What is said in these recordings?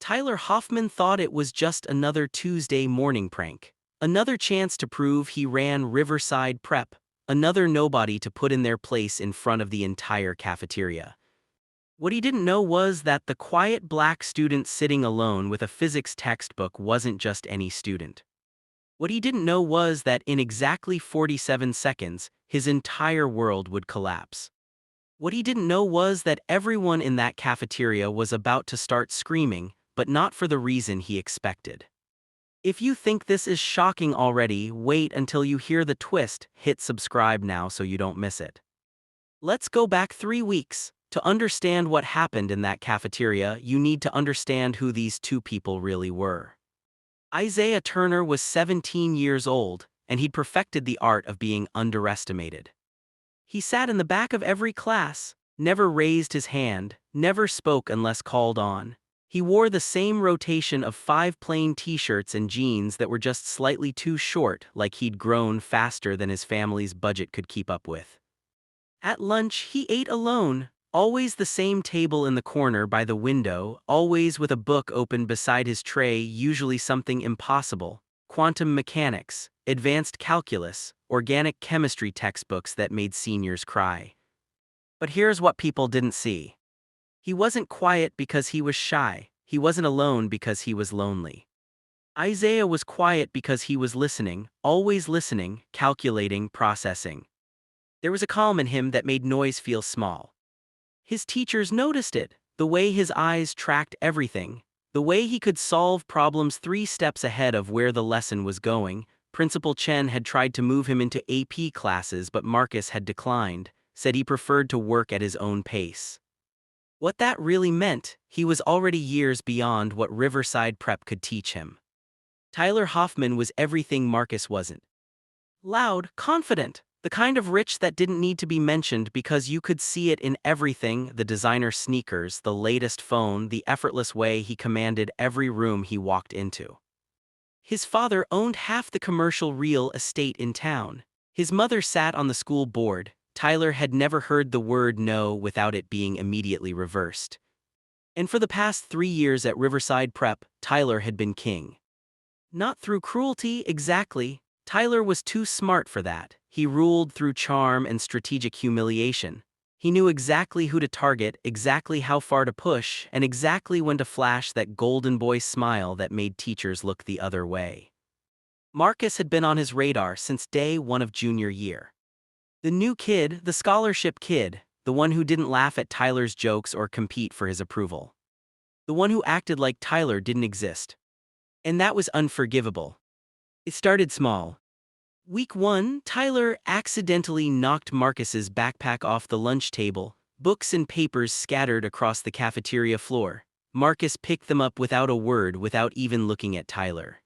Tyler Hoffman thought it was just another Tuesday morning prank. Another chance to prove he ran Riverside Prep. Another nobody to put in their place in front of the entire cafeteria. What he didn't know was that the quiet black student sitting alone with a physics textbook wasn't just any student. What he didn't know was that in exactly 47 seconds, his entire world would collapse. What he didn't know was that everyone in that cafeteria was about to start screaming, but not for the reason he expected. If you think this is shocking already, wait until you hear the twist. Hit subscribe now so you don't miss it. Let's go back 3 weeks. To understand what happened in that cafeteria, you need to understand who these two people really were. Isaiah Turner was 17 years old, and he'd perfected the art of being underestimated. He sat in the back of every class, never raised his hand, never spoke unless called on. He wore the same rotation of 5 plain t-shirts and jeans that were just slightly too short, like he'd grown faster than his family's budget could keep up with. At lunch, he ate alone, always the same table in the corner by the window, always with a book open beside his tray, usually something impossible: quantum mechanics, advanced calculus, organic chemistry textbooks that made seniors cry. But here's what people didn't see. He wasn't quiet because he was shy. He wasn't alone because he was lonely. Isaiah was quiet because he was listening, always listening, calculating, processing. There was a calm in him that made noise feel small. His teachers noticed it, the way his eyes tracked everything, the way he could solve problems 3 steps ahead of where the lesson was going. Principal Chen had tried to move him into AP classes, but Marcus had declined, said he preferred to work at his own pace. What that really meant, he was already years beyond what Riverside Prep could teach him. Tyler Hoffman was everything Marcus wasn't. Loud, confident, the kind of rich that didn't need to be mentioned because you could see it in everything: the designer sneakers, the latest phone, the effortless way he commanded every room he walked into. His father owned half the commercial real estate in town. His mother sat on the school board. Tyler had never heard the word no without it being immediately reversed. And for the past 3 years at Riverside Prep, Tyler had been king. Not through cruelty, exactly. Tyler was too smart for that. He ruled through charm and strategic humiliation. He knew exactly who to target, exactly how far to push, and exactly when to flash that golden boy smile that made teachers look the other way. Marcus had been on his radar since day 1 of junior year. The new kid, the scholarship kid, the one who didn't laugh at Tyler's jokes or compete for his approval. The one who acted like Tyler didn't exist. And that was unforgivable. It started small. Week 1, Tyler accidentally knocked Marcus's backpack off the lunch table, books and papers scattered across the cafeteria floor. Marcus picked them up without a word, without even looking at Tyler.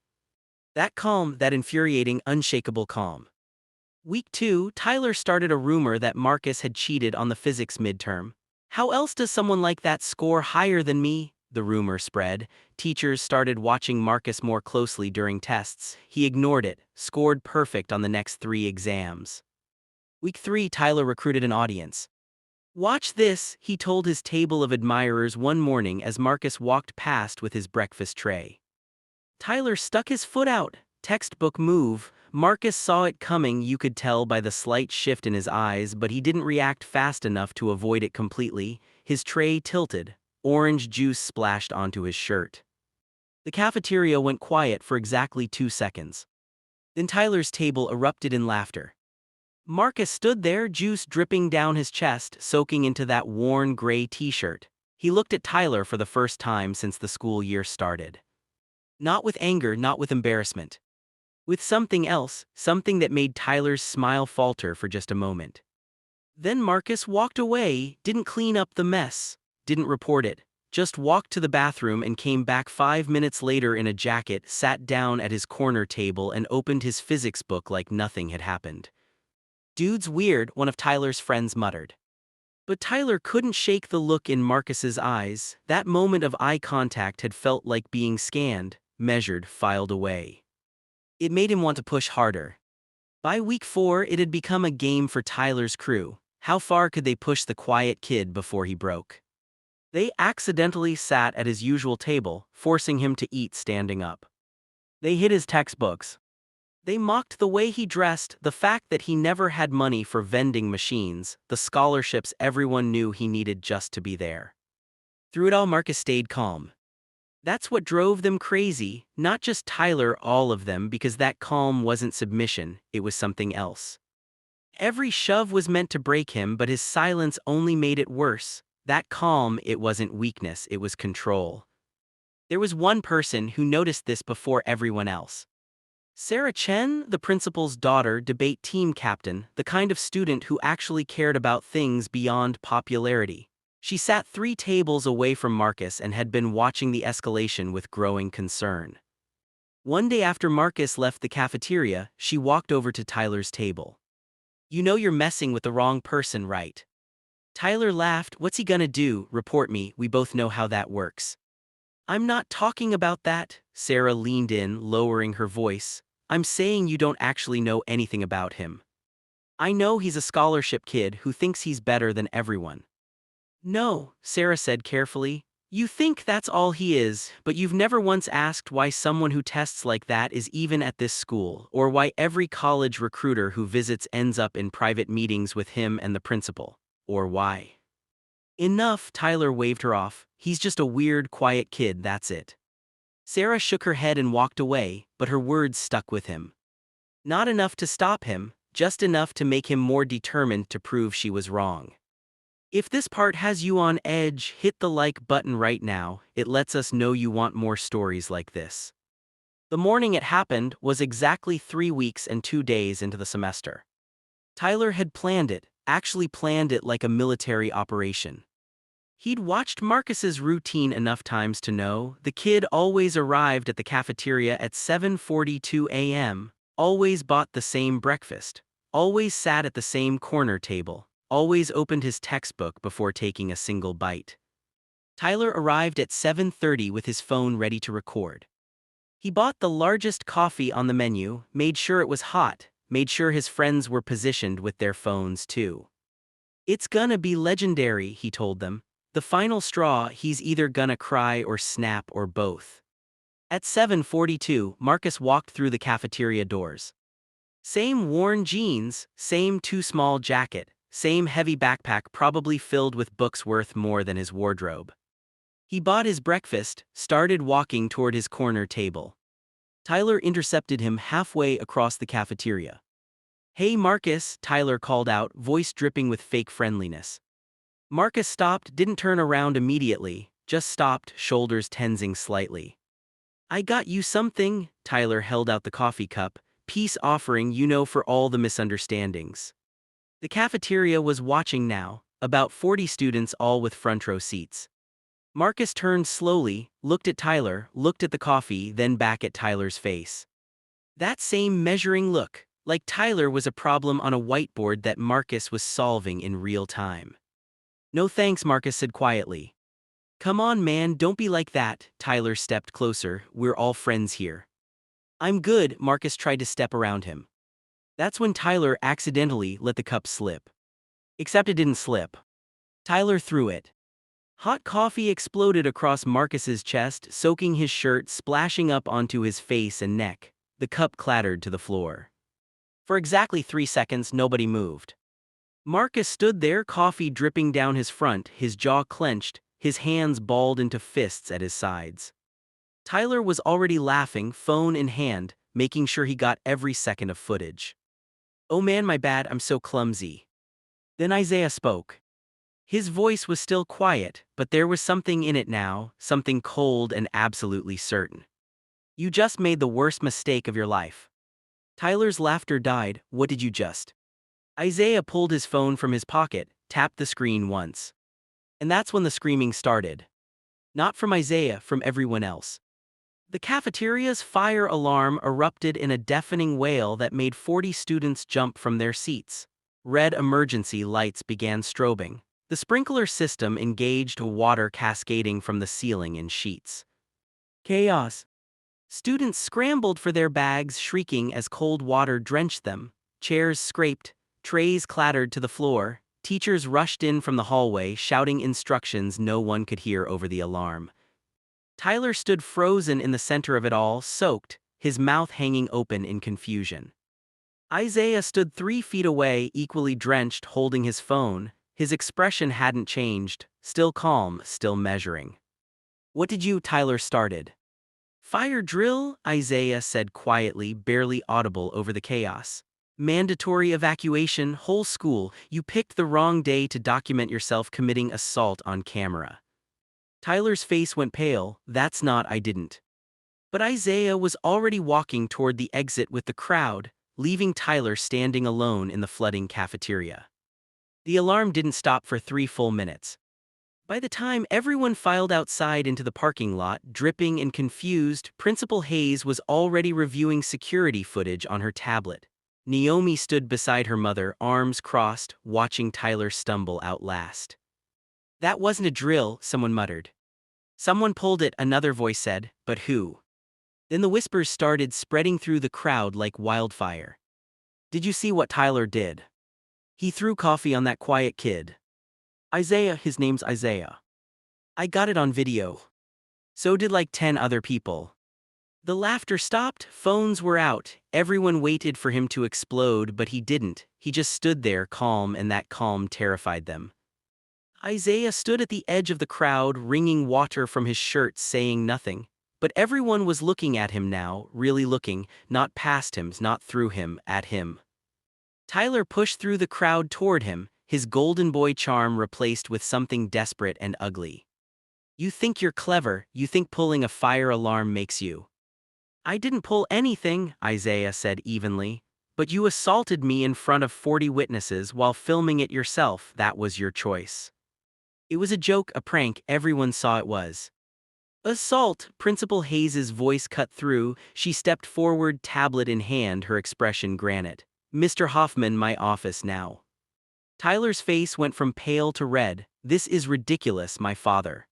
That calm, that infuriating, unshakable calm. Week 2, Tyler started a rumor that Marcus had cheated on the physics midterm. "How else does someone like that score higher than me?" the rumor spread. Teachers started watching Marcus more closely during tests. He ignored it, scored perfect on the next 3 exams. Week 3, Tyler recruited an audience. "Watch this," he told his table of admirers one morning as Marcus walked past with his breakfast tray. Tyler stuck his foot out. Textbook move. Marcus saw it coming, you could tell by the slight shift in his eyes, but he didn't react fast enough to avoid it completely. His tray tilted. Orange juice splashed onto his shirt. The cafeteria went quiet for exactly 2 seconds. Then Tyler's table erupted in laughter. Marcus stood there, juice dripping down his chest, soaking into that worn gray t-shirt. He looked at Tyler for the first time since the school year started. Not with anger, not with embarrassment. With something else, something that made Tyler's smile falter for just a moment. Then Marcus walked away, didn't clean up the mess, didn't report it, just walked to the bathroom and came back 5 minutes later in a jacket, sat down at his corner table and opened his physics book like nothing had happened. "Dude's weird," one of Tyler's friends muttered. But Tyler couldn't shake the look in Marcus's eyes. That moment of eye contact had felt like being scanned, measured, filed away. It made him want to push harder. By week 4, it had become a game for Tyler's crew. How far could they push the quiet kid before he broke? They accidentally sat at his usual table, forcing him to eat standing up. They hid his textbooks. They mocked the way he dressed, the fact that he never had money for vending machines, the scholarships everyone knew he needed just to be there. Through it all, Marcus stayed calm. That's what drove them crazy, not just Tyler, all of them, because that calm wasn't submission, it was something else. Every shove was meant to break him, but his silence only made it worse. That calm, it wasn't weakness, it was control. There was one person who noticed this before everyone else. Sarah Chen, the principal's daughter, debate team captain, the kind of student who actually cared about things beyond popularity. She sat 3 tables away from Marcus and had been watching the escalation with growing concern. One day after Marcus left the cafeteria, she walked over to Tyler's table. "You know you're messing with the wrong person, right?" Tyler laughed. "What's he gonna do, report me? We both know how that works." "I'm not talking about that," Sarah leaned in, lowering her voice. "I'm saying you don't actually know anything about him. I know he's a scholarship kid who thinks he's better than everyone." "No," Sarah said carefully. "You think that's all he is, but you've never once asked why someone who tests like that is even at this school, or why every college recruiter who visits ends up in private meetings with him and the principal. Or why." "Enough," Tyler waved her off. "He's just a weird, quiet kid, that's it." Sarah shook her head and walked away, but her words stuck with him. Not enough to stop him, just enough to make him more determined to prove she was wrong. If this part has you on edge, hit the like button right now. It lets us know you want more stories like this. The morning it happened was exactly 3 weeks and 2 days into the semester. Tyler had planned it, actually planned it like a military operation. He'd watched Marcus's routine enough times to know the kid always arrived at the cafeteria at 7:42 a.m., always bought the same breakfast, always sat at the same corner table, always opened his textbook before taking a single bite. Tyler arrived at 7:30 with his phone ready to record. He bought the largest coffee on the menu, made sure it was hot, made sure his friends were positioned with their phones too. "It's gonna be legendary," he told them. "The final straw, he's either gonna cry or snap or both." At 7:42, Marcus walked through the cafeteria doors. Same worn jeans, same too small jacket, same heavy backpack probably filled with books worth more than his wardrobe. He bought his breakfast, started walking toward his corner table. Tyler intercepted him halfway across the cafeteria. "Hey Marcus," Tyler called out, voice dripping with fake friendliness. Marcus stopped, didn't turn around immediately, just stopped, shoulders tensing slightly. "I got you something," Tyler held out the coffee cup, "peace offering, for all the misunderstandings." The cafeteria was watching now, about 40 students all with front row seats. Marcus turned slowly, looked at Tyler, looked at the coffee, then back at Tyler's face. That same measuring look, like Tyler was a problem on a whiteboard that Marcus was solving in real time. "No thanks," Marcus said quietly. "Come on man, don't be like that." Tyler stepped closer. "We're all friends here." "I'm good." Marcus tried to step around him. That's when Tyler accidentally let the cup slip. Except it didn't slip. Tyler threw it. Hot coffee exploded across Marcus's chest, soaking his shirt, splashing up onto his face and neck. The cup clattered to the floor. For exactly 3 seconds, nobody moved. Marcus stood there, coffee dripping down his front, his jaw clenched, his hands balled into fists at his sides. Tyler was already laughing, phone in hand, making sure he got every second of footage. "Oh man, my bad, I'm so clumsy." Then Isaiah spoke. His voice was still quiet, but there was something in it now, something cold and absolutely certain. "You just made the worst mistake of your life." Tyler's laughter died. "What did you just?" Isaiah pulled his phone from his pocket, tapped the screen once. And that's when the screaming started. Not from Isaiah, from everyone else. The cafeteria's fire alarm erupted in a deafening wail that made 40 students jump from their seats. Red emergency lights began strobing. The sprinkler system engaged, water cascading from the ceiling in sheets. Chaos. Students scrambled for their bags, shrieking as cold water drenched them. Chairs scraped, trays clattered to the floor, Teachers rushed in from the hallway, shouting instructions no one could hear over the alarm. Tyler stood frozen in the center of it all, soaked, his mouth hanging open in confusion. Isaiah stood 3 feet away, equally drenched, holding his phone. His expression hadn't changed, still calm, still measuring. "What did you?" Tyler started. "Fire drill," Isaiah said quietly, barely audible over the chaos. "Mandatory evacuation, whole school. You picked the wrong day to document yourself committing assault on camera." Tyler's face went pale. I didn't." But Isaiah was already walking toward the exit with the crowd, leaving Tyler standing alone in the flooding cafeteria. The alarm didn't stop for 3 full minutes. By the time everyone filed outside into the parking lot, dripping and confused, Principal Hayes was already reviewing security footage on her tablet. Naomi stood beside her mother, arms crossed, watching Tyler stumble out last. "That wasn't a drill," someone muttered. "Someone pulled it," another voice said, "but who?" Then the whispers started spreading through the crowd like wildfire. "Did you see what Tyler did? He threw coffee on that quiet kid. Isaiah, his name's Isaiah. I got it on video. So did like 10 other people." The laughter stopped, phones were out, everyone waited for him to explode, but he didn't. He just stood there calm, and that calm terrified them. Isaiah stood at the edge of the crowd, wringing water from his shirt, saying nothing. But everyone was looking at him now, really looking, not past him, not through him, at him. Tyler pushed through the crowd toward him, his golden boy charm replaced with something desperate and ugly. "You think you're clever, you think pulling a fire alarm makes you." "I didn't pull anything," Isaiah said evenly. "But you assaulted me in front of 40 witnesses while filming it yourself. That was your choice." "It was a joke, a prank, everyone saw it was." "Assault," Principal Hayes's voice cut through. She stepped forward, tablet in hand, her expression granite. "Mr. Hoffman, my office now." Tyler's face went from pale to red. "This is ridiculous, my father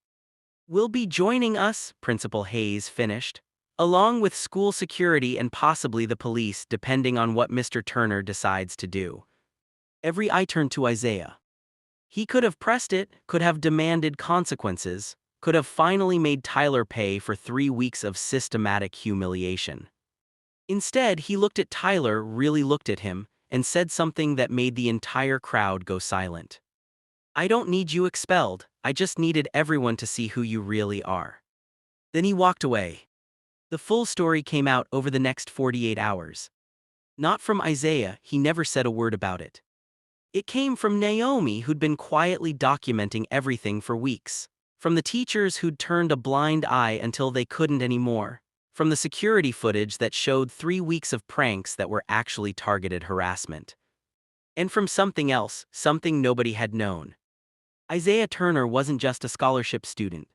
will be joining us," Principal Hayes finished, "along with school security and possibly the police, depending on what Mr. Turner decides to do." Every eye turned to Isaiah. He could have pressed it, could have demanded consequences, could have finally made Tyler pay for 3 weeks of systematic humiliation. Instead, he looked at Tyler, really looked at him, and said something that made the entire crowd go silent. "I don't need you expelled, I just needed everyone to see who you really are." Then he walked away. The full story came out over the next 48 hours. Not from Isaiah, he never said a word about it. It came from Naomi, who'd been quietly documenting everything for weeks. From the teachers who'd turned a blind eye until they couldn't anymore. From the security footage that showed 3 weeks of pranks that were actually targeted harassment. And from something else, something nobody had known. Isaiah Turner wasn't just a scholarship student.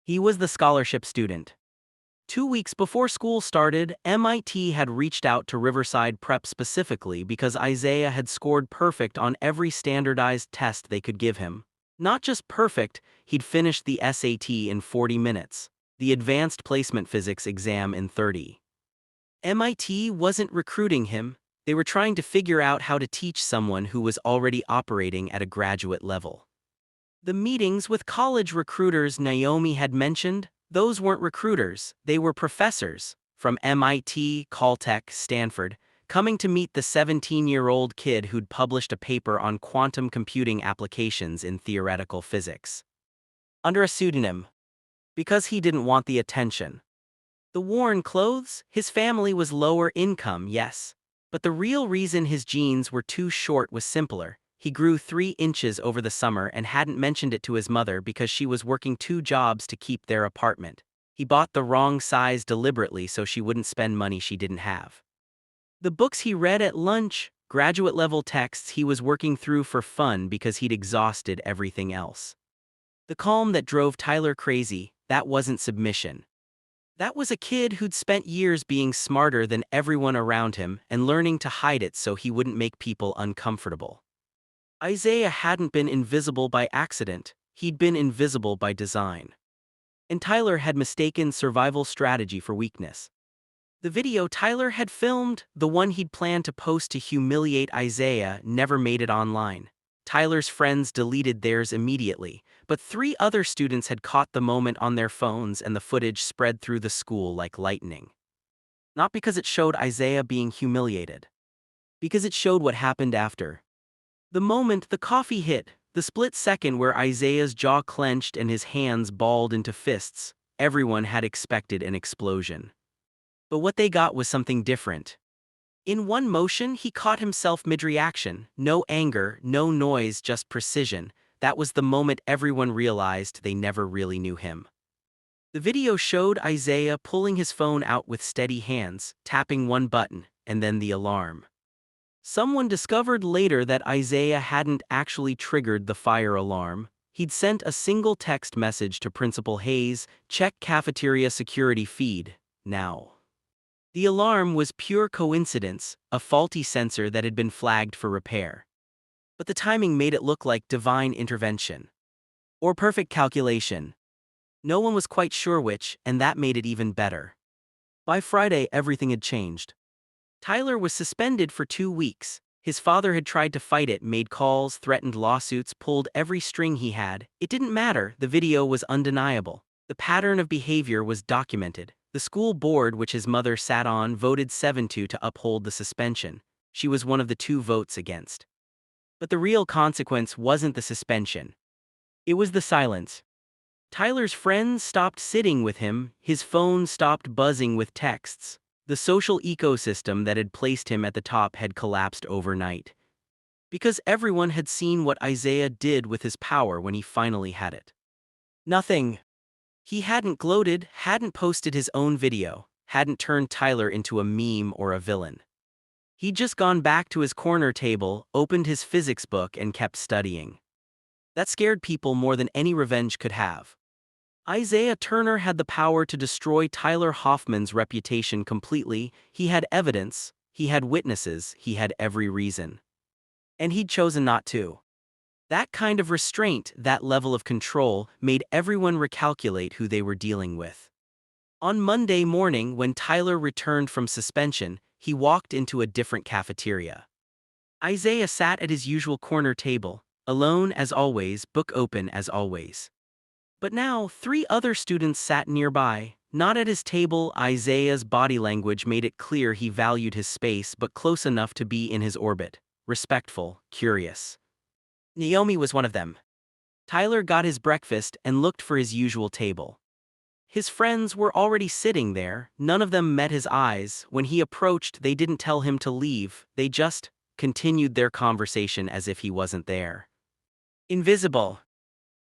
He was the scholarship student. 2 weeks before school started, MIT had reached out to Riverside Prep specifically because Isaiah had scored perfect on every standardized test they could give him. Not just perfect, he'd finished the SAT in 40 minutes, the Advanced Placement Physics exam in 30. MIT wasn't recruiting him, they were trying to figure out how to teach someone who was already operating at a graduate level. The meetings with college recruiters Naomi had mentioned, those weren't recruiters, they were professors, from MIT, Caltech, Stanford, coming to meet the 17-year-old kid who'd published a paper on quantum computing applications in theoretical physics. Under a pseudonym. Because he didn't want the attention. The worn clothes, his family was lower income, yes. But the real reason his jeans were too short was simpler. He grew 3 inches over the summer and hadn't mentioned it to his mother because she was working 2 jobs to keep their apartment. He bought the wrong size deliberately so she wouldn't spend money she didn't have. The books he read at lunch, graduate-level texts he was working through for fun because he'd exhausted everything else. The calm that drove Tyler crazy, that wasn't submission. That was a kid who'd spent years being smarter than everyone around him and learning to hide it so he wouldn't make people uncomfortable. Isaiah hadn't been invisible by accident, he'd been invisible by design. And Tyler had mistaken survival strategy for weakness. The video Tyler had filmed, the one he'd planned to post to humiliate Isaiah, never made it online. Tyler's friends deleted theirs immediately, but 3 other students had caught the moment on their phones and the footage spread through the school like lightning. Not because it showed Isaiah being humiliated. Because it showed what happened after. The moment the coffee hit, the split second where Isaiah's jaw clenched and his hands balled into fists, everyone had expected an explosion. But what they got was something different. In one motion, he caught himself mid-reaction. No anger, no noise, just precision. That was the moment everyone realized they never really knew him. The video showed Isaiah pulling his phone out with steady hands, tapping one button, and then the alarm. Someone discovered later that Isaiah hadn't actually triggered the fire alarm. He'd sent a single text message to Principal Hayes, "Check cafeteria security feed, now." The alarm was pure coincidence, a faulty sensor that had been flagged for repair. But the timing made it look like divine intervention. Or perfect calculation. No one was quite sure which, and that made it even better. By Friday, everything had changed. Tyler was suspended for 2 weeks. His father had tried to fight it, made calls, threatened lawsuits, pulled every string he had. It didn't matter, the video was undeniable. The pattern of behavior was documented. The school board, which his mother sat on, voted 7-2 to uphold the suspension. She was one of the 2 votes against. But the real consequence wasn't the suspension. It was the silence. Tyler's friends stopped sitting with him, his phone stopped buzzing with texts. The social ecosystem that had placed him at the top had collapsed overnight. Because everyone had seen what Isaiah did with his power when he finally had it. Nothing. He hadn't gloated, hadn't posted his own video, hadn't turned Tyler into a meme or a villain. He'd just gone back to his corner table, opened his physics book, and kept studying. That scared people more than any revenge could have. Isaiah Turner had the power to destroy Tyler Hoffman's reputation completely. He had evidence, he had witnesses, he had every reason. And he'd chosen not to. That kind of restraint, that level of control, made everyone recalculate who they were dealing with. On Monday morning, when Tyler returned from suspension, he walked into a different cafeteria. Isaiah sat at his usual corner table, alone as always, book open as always. But now, 3 other students sat nearby, not at his table. Isaiah's body language made it clear he valued his space, but close enough to be in his orbit, respectful, curious. Naomi was one of them. Tyler got his breakfast and looked for his usual table. His friends were already sitting there, none of them met his eyes. When he approached, they didn't tell him to leave, they just continued their conversation as if he wasn't there. Invisible.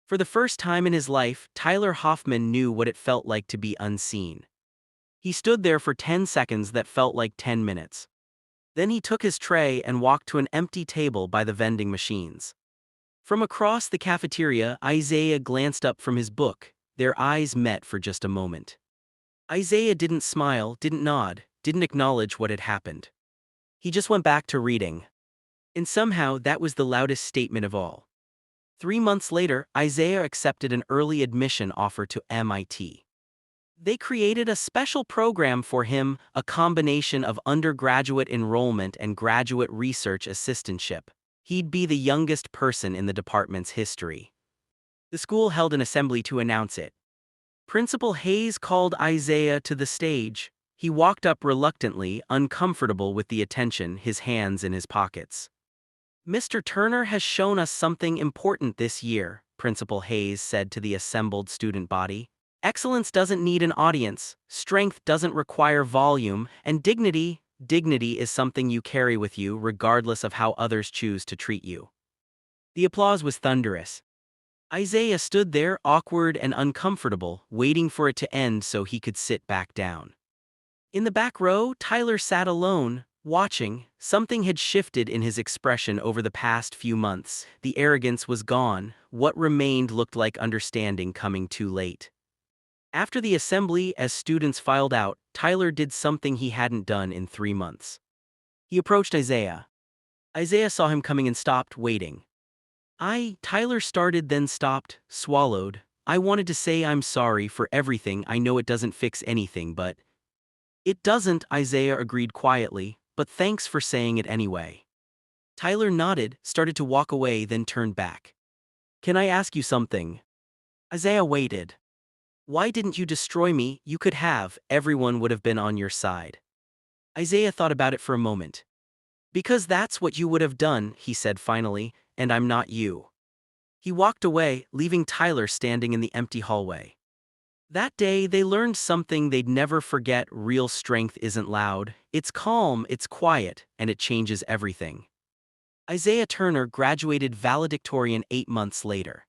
For the first time in his life, Tyler Hoffman knew what it felt like to be unseen. He stood there for 10 seconds that felt like 10 minutes. Then he took his tray and walked to an empty table by the vending machines. From across the cafeteria, Isaiah glanced up from his book. Their eyes met for just a moment. Isaiah didn't smile, didn't nod, didn't acknowledge what had happened. He just went back to reading. And somehow that was the loudest statement of all. 3 months later, Isaiah accepted an early admission offer to MIT. They created a special program for him, a combination of undergraduate enrollment and graduate research assistantship. He'd be the youngest person in the department's history. The school held an assembly to announce it. Principal Hayes called Isaiah to the stage. He walked up reluctantly, uncomfortable with the attention, his hands in his pockets. "Mr. Turner has shown us something important this year," Principal Hayes said to the assembled student body. "Excellence doesn't need an audience, strength doesn't require volume, and dignity is something you carry with you regardless of how others choose to treat you." The applause was thunderous. Isaiah stood there, awkward and uncomfortable, waiting for it to end so he could sit back down. In the back row, Tyler sat alone, watching. Something had shifted in his expression over the past few months. The arrogance was gone. What remained looked like understanding coming too late. After the assembly, as students filed out, Tyler did something he hadn't done in 3 months. He approached Isaiah. Isaiah saw him coming and stopped, waiting. Tyler started, then stopped, swallowed. "I wanted to say I'm sorry for everything. I know it doesn't fix anything, but..." "It doesn't," Isaiah agreed quietly, "but thanks for saying it anyway." Tyler nodded, started to walk away, then turned back. Can I ask you something? Isaiah waited. Why didn't you destroy me? You could have, everyone would have been on your side. Isaiah thought about it for a moment. Because that's what you would have done, he said finally, and I'm not you. He walked away, leaving Tyler standing in the empty hallway. That day, they learned something they'd never forget. Real strength isn't loud, it's calm, it's quiet, and it changes everything. Isaiah Turner graduated valedictorian 8 months later.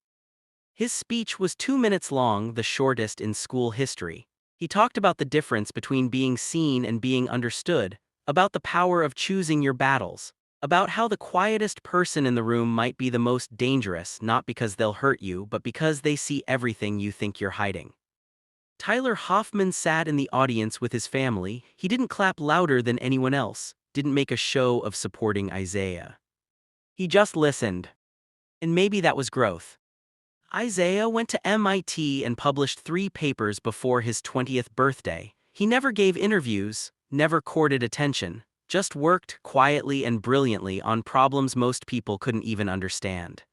His speech was 2 minutes long, the shortest in school history. He talked about the difference between being seen and being understood, about the power of choosing your battles, about how the quietest person in the room might be the most dangerous, not because they'll hurt you, but because they see everything you think you're hiding. Tyler Hoffman sat in the audience with his family. He didn't clap louder than anyone else, didn't make a show of supporting Isaiah. He just listened. And maybe that was growth. Isaiah went to MIT and published 3 papers before his 20th birthday. He never gave interviews, never courted attention, just worked quietly and brilliantly on problems most people couldn't even understand.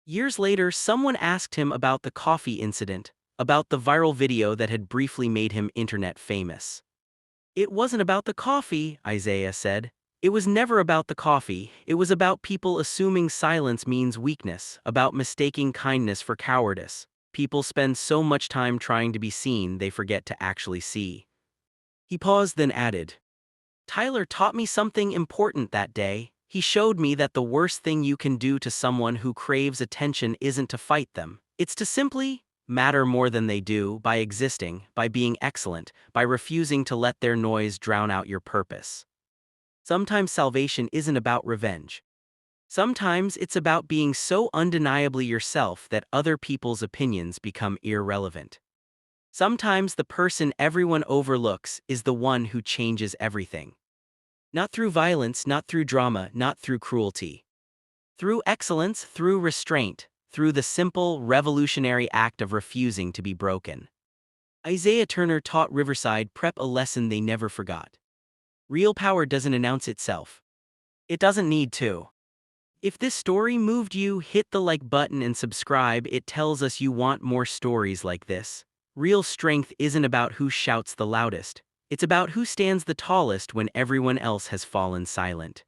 Years later, someone asked him about the coffee incident, about the viral video that had briefly made him internet famous. It wasn't about the coffee, Isaiah said. It was never about the coffee. It was about people assuming silence means weakness, about mistaking kindness for cowardice. People spend so much time trying to be seen they forget to actually see. He paused, then added, Tyler taught me something important that day. He showed me that the worst thing you can do to someone who craves attention isn't to fight them. It's to simply matter more than they do, by existing, by being excellent, by refusing to let their noise drown out your purpose. Sometimes salvation isn't about revenge. Sometimes it's about being so undeniably yourself that other people's opinions become irrelevant. Sometimes the person everyone overlooks is the one who changes everything. Not through violence, not through drama, not through cruelty. Through excellence, through restraint, through the simple, revolutionary act of refusing to be broken. Isaiah Turner taught Riverside Prep a lesson they never forgot. Real power doesn't announce itself. It doesn't need to. If this story moved you, hit the like button and subscribe. It tells us you want more stories like this. Real strength isn't about who shouts the loudest. It's about who stands the tallest when everyone else has fallen silent.